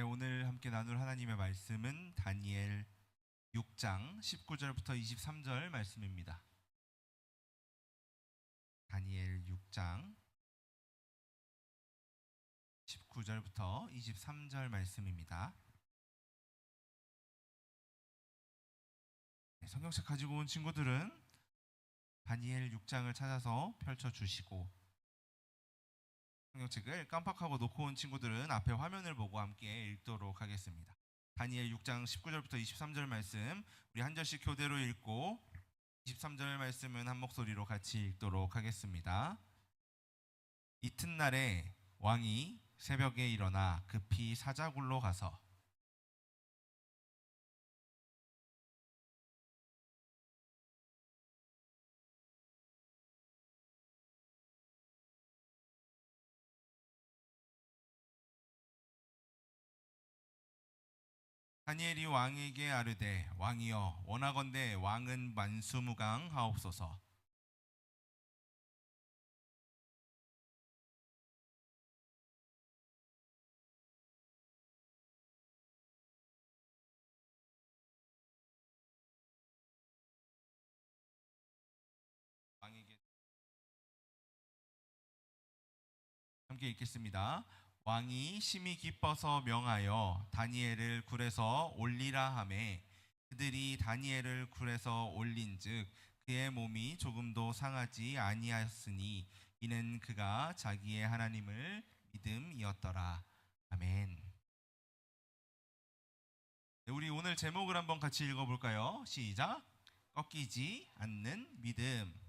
오늘 함께 나눌 하나님의 말씀은 다니엘 6장 19절부터 23절 말씀입니다. 다니엘 6장 19절부터 23절 말씀입니다. 성경책 가지고 온 친구들은 다니엘 6장을 찾아서 펼쳐주시고, 성경책을 깜빡하고 놓고 온 친구들은 앞에 화면을 보고 함께 읽도록 하겠습니다. 다니엘 6장 19절부터 23절 말씀, 우리 한 절씩 교대로 읽고 23절 말씀은 한 목소리로 같이 읽도록 하겠습니다. 이튿날에 왕이 새벽에 일어나 급히 사자굴로 가서 다니엘이 왕에게 아뢰되, 왕이여, 원하건대 왕은 만수무강하옵소서. 왕에게 함께 읽겠습니다. 왕이 심히 기뻐서 명하여 다니엘을 굴에서 올리라 하매, 그들이 다니엘을 굴에서 올린즉 그의 몸이 조금도 상하지 아니하였으니 이는 그가 자기의 하나님을 믿음이었더라. 아멘. 우리 오늘 제목을 한번 같이 읽어볼까요? 시작. 꺾이지 않는 믿음.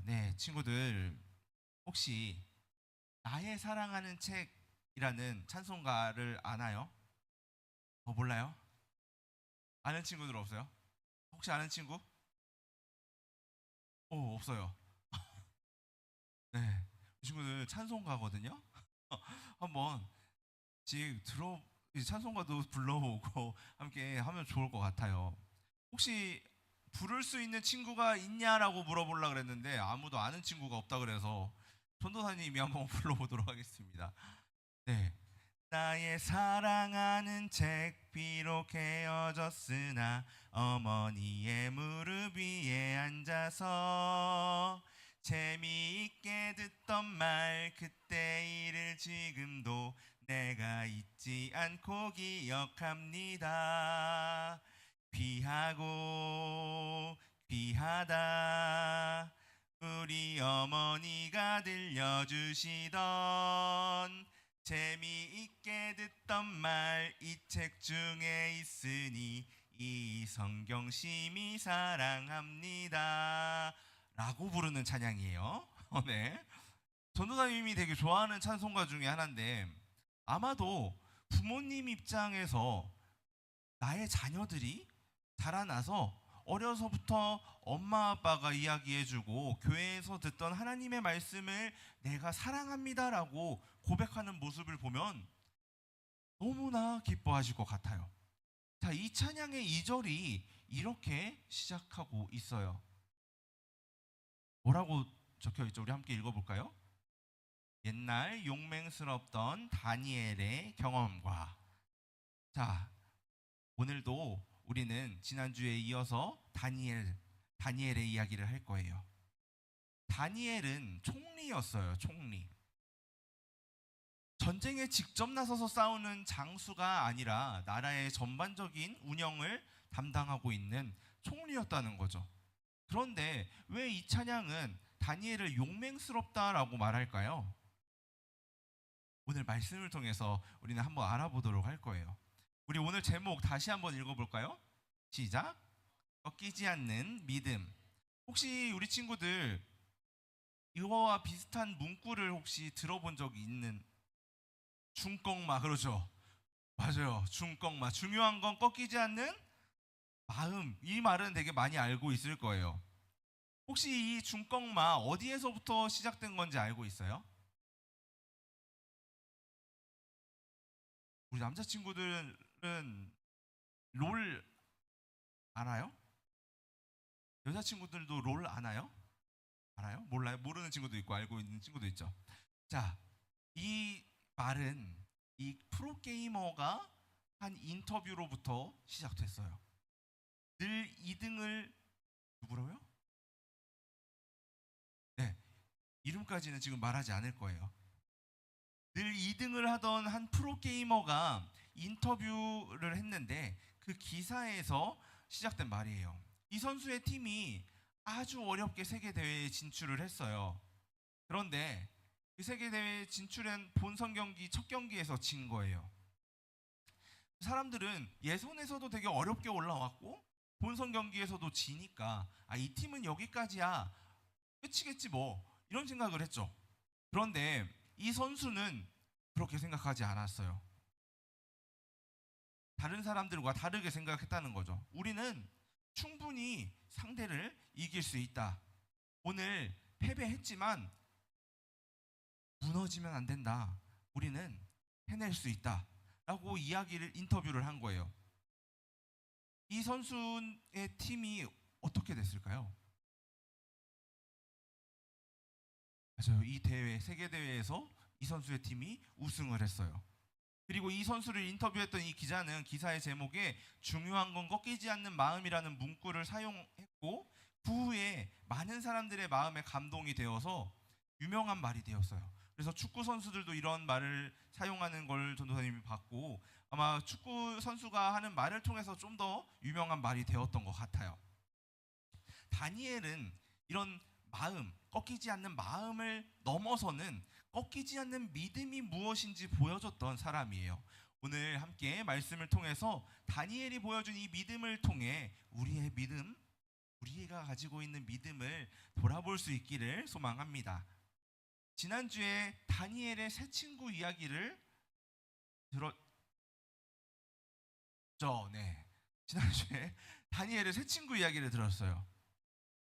네, 친구들, 혹시 나의 사랑하는 책이라는 찬송가를 아나요? 몰라요? 아는 친구들 없어요? 혹시 아는 친구? 없어요. 네, 이 친구들 찬송가거든요. 한번 이 찬송가도 불러보고 함께 하면 좋을 것 같아요. 혹시 부를 수 있는 친구가 있냐라고 물어보려고 그랬는데 아무도 아는 친구가 없다 그래서 전도사님이 한번 불러보도록 하겠습니다. 네. 나의 사랑하는 책 비록 헤어졌으나 어머니의 무릎 위에 앉아서 재미있게 듣던 말 그때 일을 지금도 내가 잊지 않고 기억합니다. 귀하고 귀하다 우리 어머니가 들려주시던 재미있게 듣던 말 이 책 중에 있으니 이 성경 심히 사랑합니다 라고 부르는 찬양이에요. 네. 전도사님이 되게 좋아하는 찬송가 중에 하나인데, 아마도 부모님 입장에서 나의 자녀들이 자라나서 어려서부터 엄마 아빠가 이야기해주고 교회에서 듣던 하나님의 말씀을 내가 사랑합니다라고 고백하는 모습을 보면 너무나 기뻐하실 것 같아요. 자, 이 찬양의 2절이 이렇게 시작하고 있어요. 뭐라고 적혀 있죠? 우리 함께 읽어볼까요? 옛날 용맹스럽던 다니엘의 경험과. 자, 오늘도 우리는 지난주에 이어서 다니엘의 이야기를 할 거예요. 다니엘은 총리였어요. 총리. 전쟁에 직접 나서서 싸우는 장수가 아니라 나라의 전반적인 운영을 담당하고 있는 총리였다는 거죠. 그런데 왜 이 찬양은 다니엘을 용맹스럽다라고 말할까요? 오늘 말씀을 통해서 우리는 한번 알아보도록 할 거예요. 우리 오늘 제목 다시 한번 읽어볼까요? 시작. 꺾이지 않는 믿음. 혹시 우리 친구들 이거와 비슷한 문구를 혹시 들어본 적이 있는? 중꺾마, 그렇죠? 맞아요. 중꺾마. 중요한 건 꺾이지 않는 마음. 이 말은 되게 많이 알고 있을 거예요. 혹시 이 중꺾마 어디에서부터 시작된 건지 알고 있어요? 우리 남자친구들은 롤 알아요? 여자친구들도 롤 아나요? 알아요? 몰라요? 모르는 친구도 있고 알고 있는 친구도 있죠. 자, 이 말은 이 프로게이머가 한 인터뷰로부터 시작됐어요. 늘 2등을 누구로요? 네, 이름까지는 지금 말하지 않을 거예요. 늘 2등을 하던 한 프로게이머가 인터뷰를 했는데 그 기사에서 시작된 말이에요. 이 선수의 팀이 아주 어렵게 세계대회에 진출을 했어요. 그런데 그 세계대회에 진출한 본선 경기 첫 경기에서 진 거예요. 사람들은 예선에서도 되게 어렵게 올라왔고 본선 경기에서도 지니까 이 팀은 여기까지야 끝이겠지 뭐 이런 생각을 했죠. 그런데 이 선수는 그렇게 생각하지 않았어요. 다른 사람들과 다르게 생각했다는 거죠. 우리는 충분히 상대를 이길 수 있다. 오늘 패배했지만 무너지면 안 된다. 우리는 해낼 수 있다. 라고 인터뷰를 한 거예요. 이 선수의 팀이 어떻게 됐을까요? 맞아요. 이 대회, 세계대회에서 이 선수의 팀이 우승을 했어요. 그리고 이 선수를 인터뷰했던 이 기자는 기사의 제목에 중요한 건 꺾이지 않는 마음이라는 문구를 사용했고 그 후에 많은 사람들의 마음에 감동이 되어서 유명한 말이 되었어요. 그래서 축구 선수들도 이런 말을 사용하는 걸 전도사님이 봤고 아마 축구 선수가 하는 말을 통해서 좀 더 유명한 말이 되었던 것 같아요. 다니엘은 이런 마음, 꺾이지 않는 마음을 넘어서는 꺾이지 않는 믿음이 무엇인지 보여줬던 사람이에요. 오늘 함께 말씀을 통해서 다니엘이 보여준 이 믿음을 통해 우리의 믿음, 우리가 가지고 있는 믿음을 돌아볼 수 있기를 소망합니다. 지난주에 다니엘의 새 친구 이야기를 들었죠? 네. 지난주에 다니엘의 새 친구 이야기를 들었어요.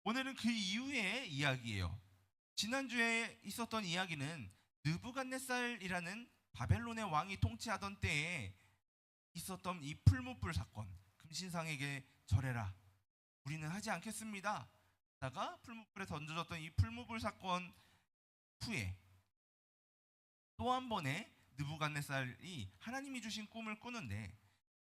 오늘은 그 이후의 이야기예요. 지난주에 있었던 이야기는 느부갓네살이라는 바벨론의 왕이 통치하던 때에 있었던 이 풀무불 사건. 금신상에게 절해라. 우리는 하지 않겠습니다. 다가 풀무불에 던져졌던 이 풀무불 사건 후에 또 한 번의 느부갓네살이 하나님이 주신 꿈을 꾸는데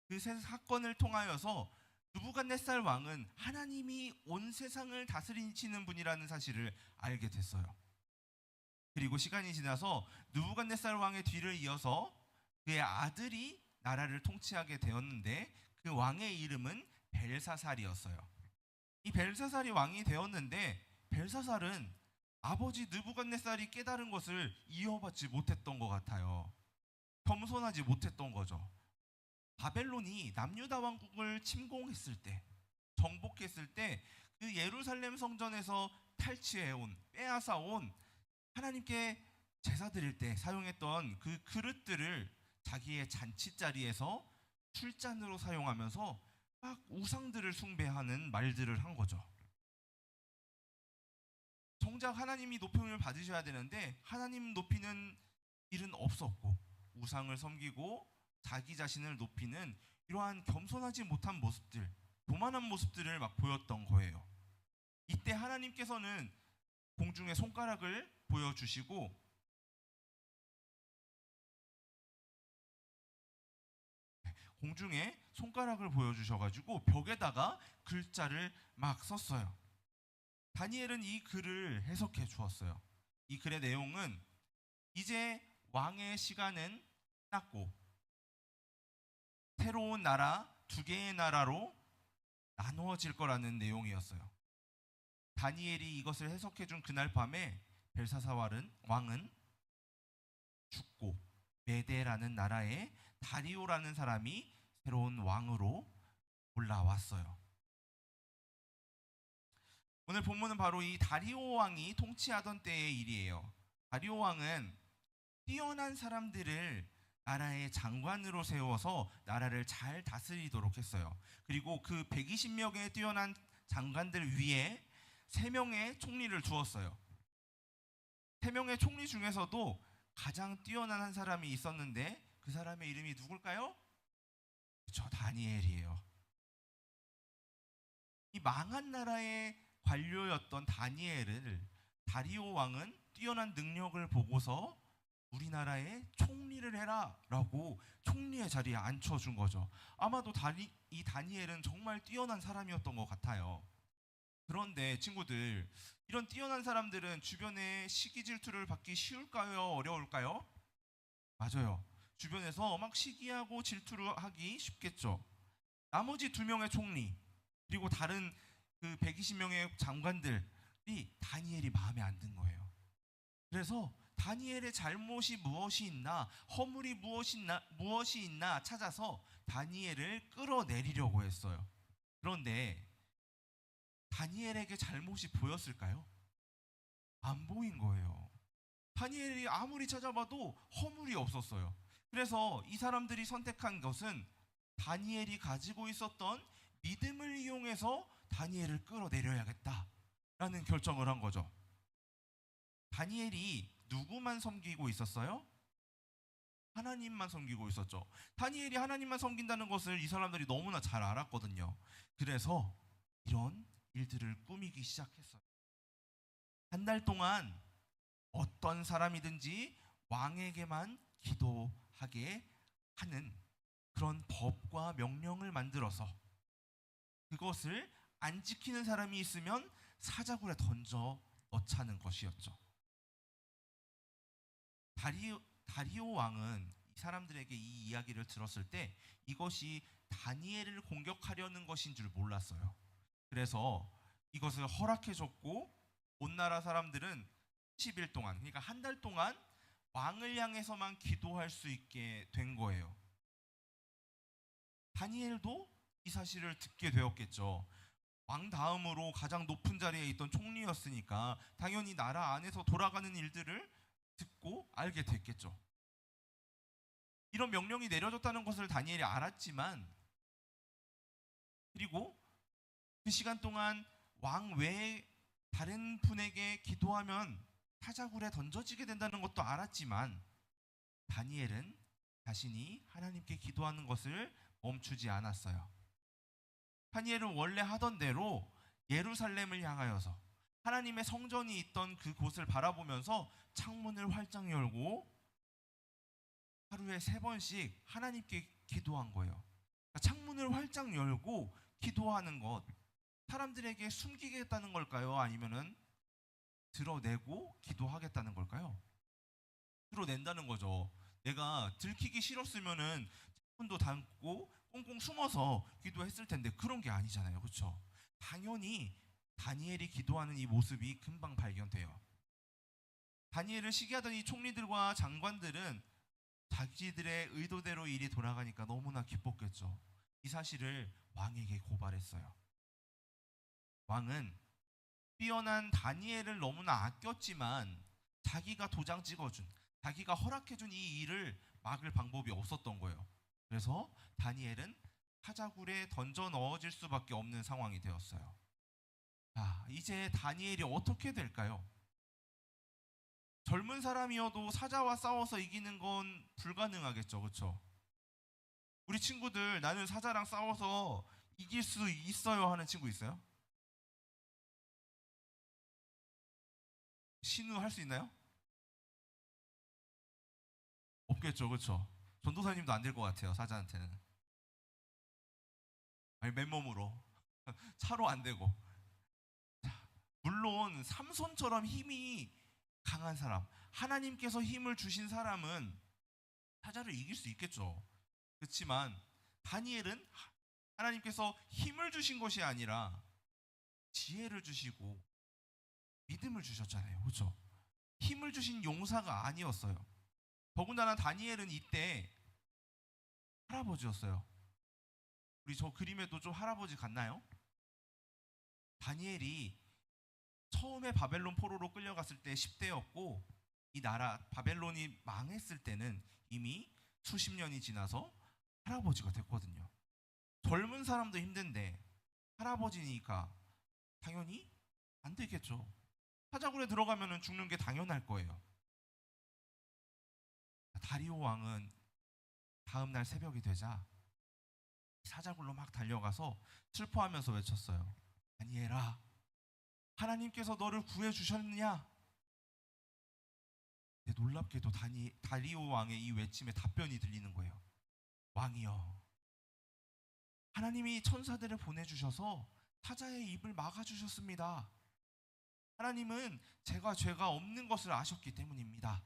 그 사건을 통하여서 느부갓네살 왕은 하나님이 온 세상을 다스리시는 분이라는 사실을 알게 됐어요. 그리고 시간이 지나서 느부갓네살 왕의 뒤를 이어서 그의 아들이 나라를 통치하게 되었는데 그 왕의 이름은 벨사살이었어요. 이 벨사살이 왕이 되었는데 벨사살은 아버지 느부갓네살이 깨달은 것을 이어받지 못했던 것 같아요. 겸손하지 못했던 거죠. 바벨론이 남유다 왕국을 침공했을 때, 정복했을 때 그 예루살렘 성전에서 탈취해온, 빼앗아온 하나님께 제사 드릴 때 사용했던 그 그릇들을 자기의 잔치 자리에서 술잔으로 사용하면서 막 우상들을 숭배하는 말들을 한 거죠. 정작 하나님이 높임을 받으셔야 되는데 하나님 높이는 일은 없었고 우상을 섬기고 자기 자신을 높이는 이러한 겸손하지 못한 모습들, 교만한 모습들을 막 보였던 거예요. 이때 하나님께서는 공중에 손가락을 보여주시고 공중에 손가락을 보여주셔가지고 벽에다가 글자를 막 썼어요. 다니엘은 이 글을 해석해 주었어요. 이 글의 내용은 이제 왕의 시간은 끝났고 새로운 나라, 두 개의 나라로 나누어질 거라는 내용이었어요. 다니엘이 이것을 해석해 준 그날 밤에 벨사사왈은 왕은 죽고 메데라는 나라에 다리오라는 사람이 새로운 왕으로 올라왔어요. 오늘 본문은 바로 이 다리오 왕이 통치하던 때의 일이에요. 다리오 왕은 뛰어난 사람들을 나라의 장관으로 세워서 나라를 잘 다스리도록 했어요. 그리고 그 120명의 뛰어난 장관들 위에 3명의 총리를 두었어요. 3명의 총리 중에서도 가장 뛰어난 한 사람이 있었는데 그 사람의 이름이 누굴까요? 저 다니엘이에요. 이 망한 나라의 관료였던 다니엘을 다리오 왕은 뛰어난 능력을 보고서 우리나라의 총리를 해라라고 총리의 자리에 앉혀준 거죠. 아마도 이 다니엘은 정말 뛰어난 사람이었던 것 같아요. 그런데 친구들, 이런 뛰어난 사람들은 주변에 시기 질투를 받기 쉬울까요? 어려울까요? 맞아요. 주변에서 막 시기하고 질투를 하기 쉽겠죠. 나머지 두 명의 총리 그리고 다른 그 120명의 장관들이 다니엘이 마음에 안 든 거예요. 그래서 다니엘의 잘못이 무엇이 있나, 허물이 무엇이 있나 찾아서 다니엘을 끌어내리려고 했어요. 그런데 다니엘에게 잘못이 보였을까요? 안 보인 거예요. 다니엘이 아무리 찾아봐도 허물이 없었어요. 그래서 이 사람들이 선택한 것은 다니엘이 가지고 있었던 믿음을 이용해서 다니엘을 끌어내려야겠다라는 결정을 한 거죠. 다니엘이 누구만 섬기고 있었어요? 하나님만 섬기고 있었죠. 다니엘이 하나님만 섬긴다는 것을 이 사람들이 너무나 잘 알았거든요. 그래서 이런 일들을 꾸미기 시작했어요. 한 달 동안 어떤 사람이든지 왕에게만 기도하게 하는 그런 법과 명령을 만들어서 그것을 안 지키는 사람이 있으면 사자굴에 던져 넣자는 것이었죠. 다리오 왕은 이 사람들에게 이 이야기를 들었을 때 이것이 다니엘을 공격하려는 것인 줄 몰랐어요. 그래서 이것을 허락해줬고 온 나라 사람들은 10일 동안, 그러니까 한 달 동안 왕을 향해서만 기도할 수 있게 된 거예요. 다니엘도 이 사실을 듣게 되었겠죠. 왕 다음으로 가장 높은 자리에 있던 총리였으니까 당연히 나라 안에서 돌아가는 일들을 듣고 알게 됐겠죠. 이런 명령이 내려졌다는 것을 다니엘이 알았지만, 그리고 그 시간 동안 왕 외에 다른 분에게 기도하면 사자굴에 던져지게 된다는 것도 알았지만, 다니엘은 자신이 하나님께 기도하는 것을 멈추지 않았어요. 다니엘은 원래 하던 대로 예루살렘을 향하여서 하나님의 성전이 있던 그곳을 바라보면서 창문을 활짝 열고 하루에 3번씩 하나님께 기도한 거예요. 그러니까 창문을 활짝 열고 기도하는 것, 사람들에게 숨기겠다는 걸까요? 아니면은 드러내고 기도하겠다는 걸까요? 드러낸다는 거죠. 내가 들키기 싫었으면은 창문도 닫고 꽁꽁 숨어서 기도했을 텐데 그런 게 아니잖아요. 그렇죠? 당연히 다니엘이 기도하는 이 모습이 금방 발견돼요. 다니엘을 시기하던 이 총리들과 장관들은 자기들의 의도대로 일이 돌아가니까 너무나 기뻤겠죠. 이 사실을 왕에게 고발했어요. 왕은 뛰어난 다니엘을 너무나 아꼈지만 자기가 도장 찍어준, 자기가 허락해준 이 일을 막을 방법이 없었던 거예요. 그래서 다니엘은 사자굴에 던져 넣어질 수밖에 없는 상황이 되었어요. 이제 다니엘이 어떻게 될까요? 젊은 사람이어도 사자와 싸워서 이기는 건 불가능하겠죠, 그렇죠? 우리 친구들 나는 사자랑 싸워서 이길 수 있어요 하는 친구 있어요? 신우 할 수 있나요? 없겠죠, 그렇죠? 전도사님도 안 될 것 같아요, 사자한테는. 아니, 맨몸으로 차로 안 되고. 물론 삼손처럼 힘이 강한 사람, 하나님께서 힘을 주신 사람은 사자를 이길 수 있겠죠. 그렇지만 다니엘은 하나님께서 힘을 주신 것이 아니라 지혜를 주시고 믿음을 주셨잖아요. 그렇죠? 힘을 주신 용사가 아니었어요. 더군다나 다니엘은 이때 할아버지였어요. 우리 저 그림에도 좀 할아버지 같나요? 다니엘이 처음에 바벨론 포로로 끌려갔을 때 10대였고 이 나라 바벨론이 망했을 때는 이미 수십 년이 지나서 할아버지가 됐거든요. 젊은 사람도 힘든데 할아버지니까 당연히 안 되겠죠. 사자굴에 들어가면 죽는 게 당연할 거예요. 다리오 왕은 다음 날 새벽이 되자 사자굴로 막 달려가서 슬퍼하면서 외쳤어요. 다니엘아, 하나님께서 너를 구해 주셨느냐? 놀랍게도 다리오 왕의 이 외침에 답변이 들리는 거예요. 왕이여, 하나님이 천사들을 보내주셔서 사자의 입을 막아주셨습니다. 하나님은 제가 죄가 없는 것을 아셨기 때문입니다.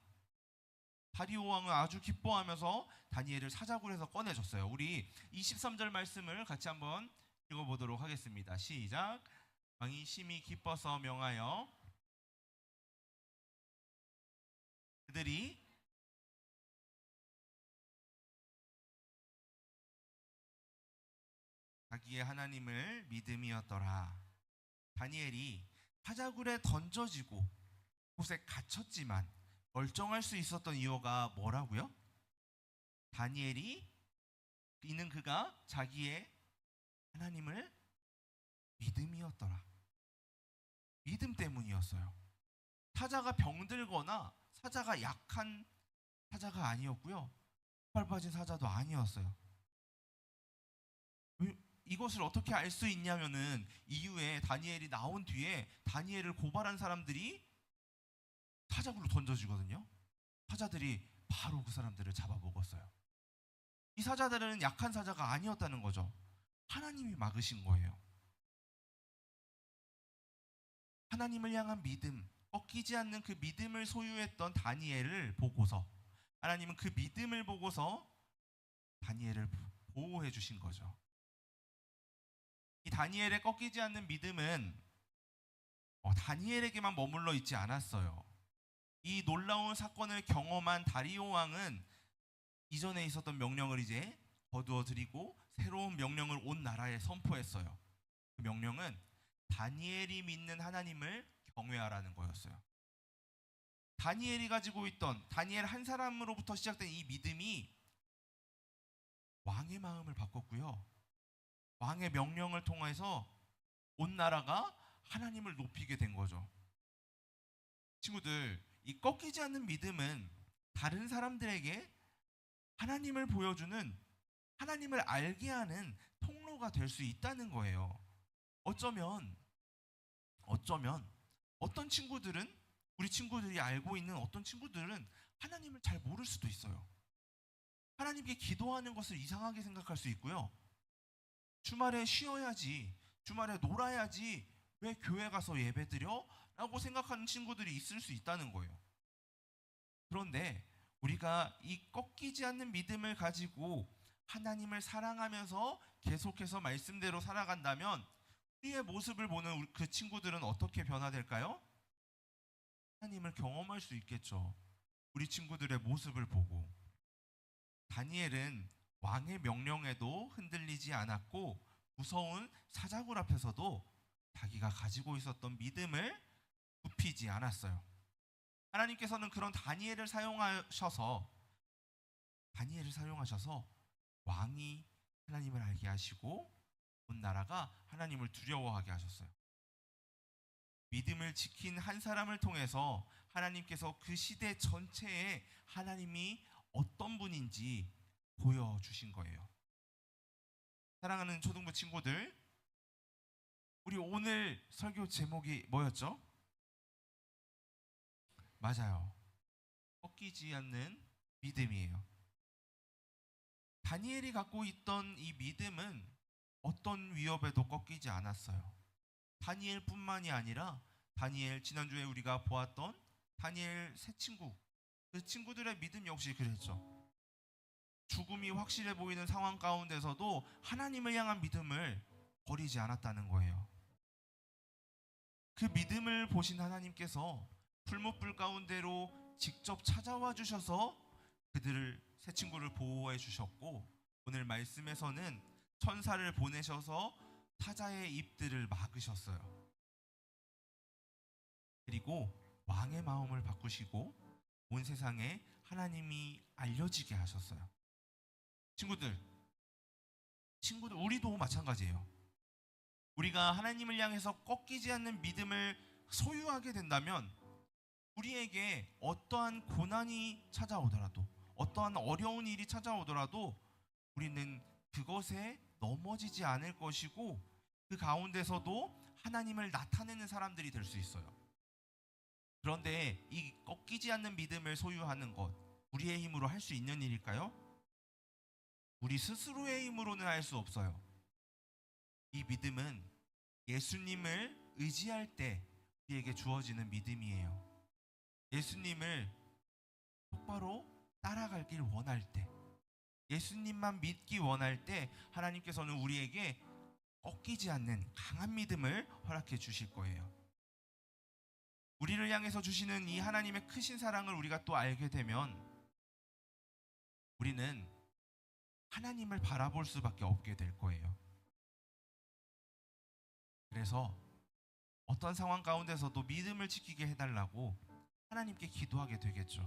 다리오 왕은 아주 기뻐하면서 다니엘을 사자굴에서 꺼내줬어요. 우리 23절 말씀을 같이 한번 읽어보도록 하겠습니다. 시작. 왕이 심히 기뻐서 명하여 그들이 자기의 하나님을 믿음이었더라. 다니엘이 사자굴에 던져지고 곳에 갇혔지만 멀쩡할 수 있었던 이유가 뭐라고요? 이는 그가 자기의 하나님을 믿음이었더라. 믿음 때문이었어요. 사자가 병들거나 사자가 약한 사자가 아니었고요. 발 빠진 사자도 아니었어요. 이것을 어떻게 알 수 있냐면은 이후에 다니엘이 나온 뒤에 다니엘을 고발한 사람들이 사자굴로 던져지거든요. 사자들이 바로 그 사람들을 잡아먹었어요. 이 사자들은 약한 사자가 아니었다는 거죠. 하나님이 막으신 거예요. 하나님을 향한 믿음, 꺾이지 않는 그 믿음을 소유했던 다니엘을 보고서 하나님은 그 믿음을 보고서 다니엘을 보호해 주신 거죠. 이 다니엘의 꺾이지 않는 믿음은 다니엘에게만 머물러 있지 않았어요. 이 놀라운 사건을 경험한 다리오 왕은 이전에 있었던 명령을 이제 거두어 드리고 새로운 명령을 온 나라에 선포했어요. 그 명령은 다니엘이 믿는 하나님을 경외하라는 거였어요. 다니엘이 가지고 있던 다니엘 한 사람으로부터 시작된 이 믿음이 왕의 마음을 바꿨고요. 왕의 명령을 통해서 온 나라가 하나님을 높이게 된 거죠. 친구들, 이 꺾이지 않는 믿음은 다른 사람들에게 하나님을 보여주는, 하나님을 알게 하는 통로가 될 수 있다는 거예요. 어쩌면 어떤 친구들은, 우리 친구들이 알고 있는 어떤 친구들은 하나님을 잘 모를 수도 있어요. 하나님께 기도하는 것을 이상하게 생각할 수 있고요. 주말에 쉬어야지, 주말에 놀아야지 왜 교회 가서 예배드려? 라고 생각하는 친구들이 있을 수 있다는 거예요. 그런데 우리가 이 꺾이지 않는 믿음을 가지고 하나님을 사랑하면서 계속해서 말씀대로 살아간다면 우리의 모습을 보는 그 친구들은 어떻게 변화될까요? 하나님을 경험할 수 있겠죠. 우리 친구들의 모습을 보고. 다니엘은 왕의 명령에도 흔들리지 않았고 무서운 사자굴 앞에서도 자기가 가지고 있었던 믿음을 굽히지 않았어요. 하나님께서는 그런 다니엘을 사용하셔서 왕이 하나님을 알게 하시고 온 나라가 하나님을 두려워하게 하셨어요. 믿음을 지킨 한 사람을 통해서 하나님께서 그 시대 전체에 하나님이 어떤 분인지 보여주신 거예요. 사랑하는 초등부 친구들, 우리 오늘 설교 제목이 뭐였죠? 맞아요. 꺾이지 않는 믿음이에요. 다니엘이 갖고 있던 이 믿음은 어떤 위협에도 꺾이지 않았어요. 다니엘뿐만이 아니라 지난주에 우리가 보았던 다니엘 세 친구, 그 친구들의 믿음 역시 그랬죠. 죽음이 확실해 보이는 상황 가운데서도 하나님을 향한 믿음을 버리지 않았다는 거예요. 그 믿음을 보신 하나님께서 풀무불 가운데로 직접 찾아와 주셔서 세 친구를 보호해 주셨고, 오늘 말씀에서는 천사를 보내셔서 사자의 입들을 막으셨어요. 그리고 왕의 마음을 바꾸시고 온 세상에 하나님이 알려지게 하셨어요. 친구들, 우리도 마찬가지예요. 우리가 하나님을 향해서 꺾이지 않는 믿음을 소유하게 된다면 우리에게 어떠한 고난이 찾아오더라도, 어떠한 어려운 일이 찾아오더라도 우리는 그것에 넘어지지 않을 것이고 그 가운데서도 하나님을 나타내는 사람들이 될 수 있어요. 그런데 이 꺾이지 않는 믿음을 소유하는 것, 우리의 힘으로 할 수 있는 일일까요? 우리 스스로의 힘으로는 할 수 없어요. 이 믿음은 예수님을 의지할 때 우리에게 주어지는 믿음이에요. 예수님을 똑바로 따라가길 원할 때, 예수님만 믿기 원할 때 하나님께서는 우리에게 꺾이지 않는 강한 믿음을 허락해 주실 거예요. 우리를 향해서 주시는 이 하나님의 크신 사랑을 우리가 또 알게 되면 우리는 하나님을 바라볼 수밖에 없게 될 거예요. 그래서 어떤 상황 가운데서도 믿음을 지키게 해달라고 하나님께 기도하게 되겠죠.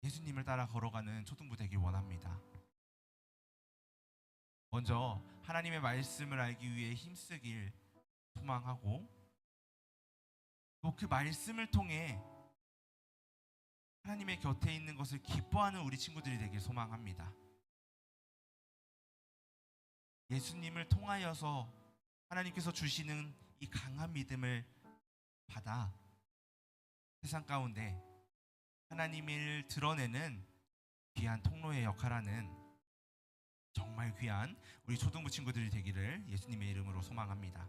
예수님을 따라 걸어가는 초등부 되길 원합니다. 먼저 하나님의 말씀을 알기 위해 힘쓰길 소망하고, 또 그 말씀을 통해 하나님의 곁에 있는 것을 기뻐하는 우리 친구들이 되길 소망합니다. 예수님을 통하여서 하나님께서 주시는 이 강한 믿음을 받아 세상 가운데 하나님을 드러내는 귀한 통로의 역할하는 정말 귀한 우리 초등부 친구들이 되기를 예수님의 이름으로 소망합니다.